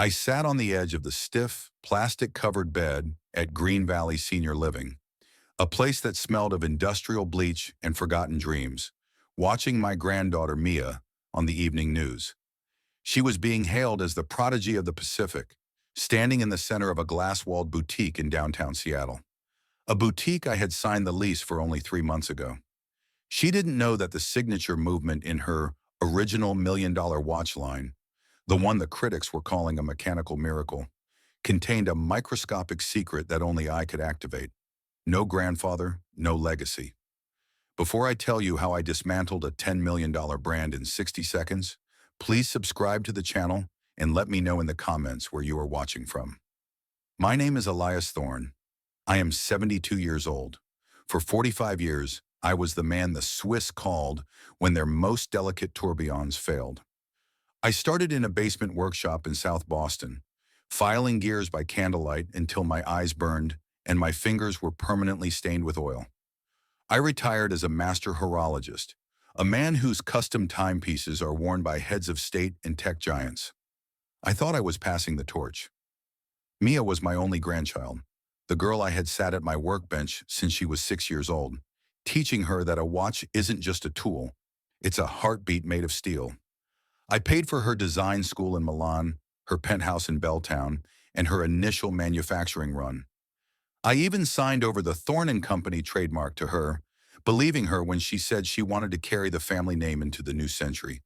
I sat on the edge of the stiff, plastic-covered bed at Green Valley Senior Living, a place that smelled of industrial bleach and forgotten dreams, watching my granddaughter Mia on the evening news. She was being hailed as the prodigy of the Pacific, standing in the center of a glass-walled boutique in downtown Seattle. A boutique I had signed the lease for only 3 months ago. She didn't know that the signature movement in her original $1 million watch line, the one the critics were calling a mechanical miracle, contained a microscopic secret that only I could activate. No grandfather, no legacy. Before I tell you how I dismantled a $10 million brand in 60 seconds, please subscribe to the channel and let me know in the comments where you are watching from. My name is Elias Thorne. I am 72 years old. For 45 years, I was the man the Swiss called when their most delicate tourbillons failed. I started in a basement workshop in South Boston, filing gears by candlelight until my eyes burned and my fingers were permanently stained with oil. I retired as a master horologist, a man whose custom timepieces are worn by heads of state and tech giants. I thought I was passing the torch. Mia was my only grandchild, the girl I had sat at my workbench since she was 6 years old, teaching her that a watch isn't just a tool, it's a heartbeat made of steel. I paid for her design school in Milan, her penthouse in Belltown, and her initial manufacturing run. I even signed over the Thorne and Company trademark to her, believing her when she said she wanted to carry the family name into the new century.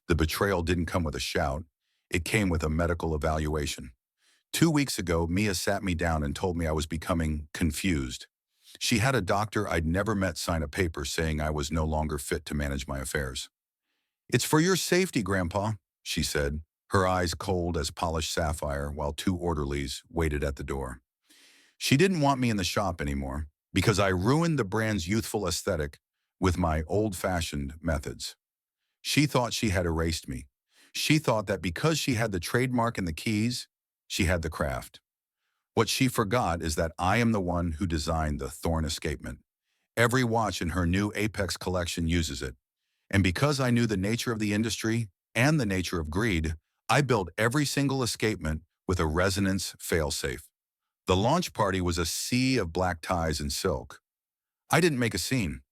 The betrayal didn't come with a shout. It came with a medical evaluation. 2 weeks ago, Mia sat me down and told me I was becoming confused. She had a doctor I'd never met sign a paper saying I was no longer fit to manage my affairs. "It's for your safety, Grandpa," she said, her eyes cold as polished sapphire while 2 orderlies waited at the door. She didn't want me in the shop anymore because I ruined the brand's youthful aesthetic with my old-fashioned methods. She thought she had erased me. She thought that because she had the trademark and the keys, she had the craft. What she forgot is that I am the one who designed the Thorne escapement. Every watch in her new Apex collection uses it. And because I knew the nature of the industry and the nature of greed, I built every single escapement with a resonance failsafe. The launch party was a sea of black ties and silk. I didn't make a scene.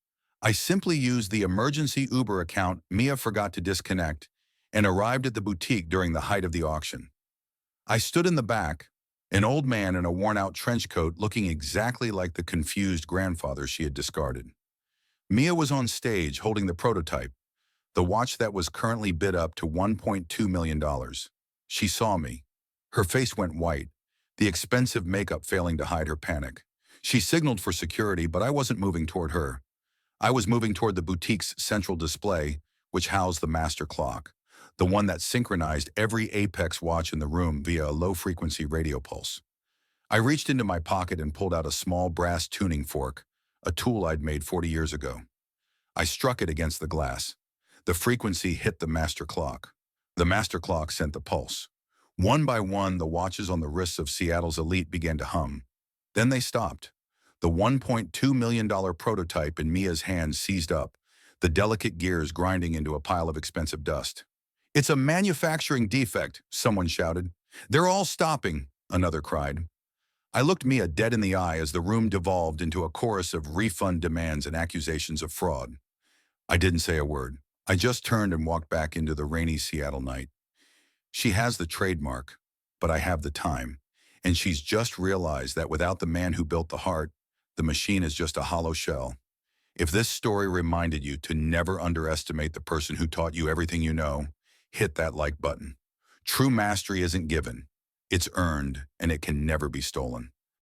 I simply used the emergency Uber account Mia forgot to disconnect and arrived at the boutique during the height of the auction. I stood in the back, an old man in a worn-out trench coat looking exactly like the confused grandfather she had discarded. Mia was on stage holding the prototype, the watch that was currently bid up to $1.2 million. She saw me. Her face went white, the expensive makeup failing to hide her panic. She signaled for security, but I wasn't moving toward her. I was moving toward the boutique's central display, which housed the master clock, the one that synchronized every Apex watch in the room via a low-frequency radio pulse. I reached into my pocket and pulled out a small brass tuning fork, a tool I'd made 40 years ago. I struck it against the glass. The frequency hit the master clock. The master clock sent the pulse. One by one, the watches on the wrists of Seattle's elite began to hum. Then they stopped. The $1.2 million prototype in Mia's hands seized up, the delicate gears grinding into a pile of expensive dust. "It's a manufacturing defect," someone shouted. "They're all stopping," another cried. I looked Mia dead in the eye as the room devolved into a chorus of refund demands and accusations of fraud. I didn't say a word. I just turned and walked back into the rainy Seattle night. She has the trademark, but I have the time. And she's just realized that without the man who built the heart, the machine is just a hollow shell. If this story reminded you to never underestimate the person who taught you everything you know, hit that like button. True mastery isn't given. It's earned, and it can never be stolen.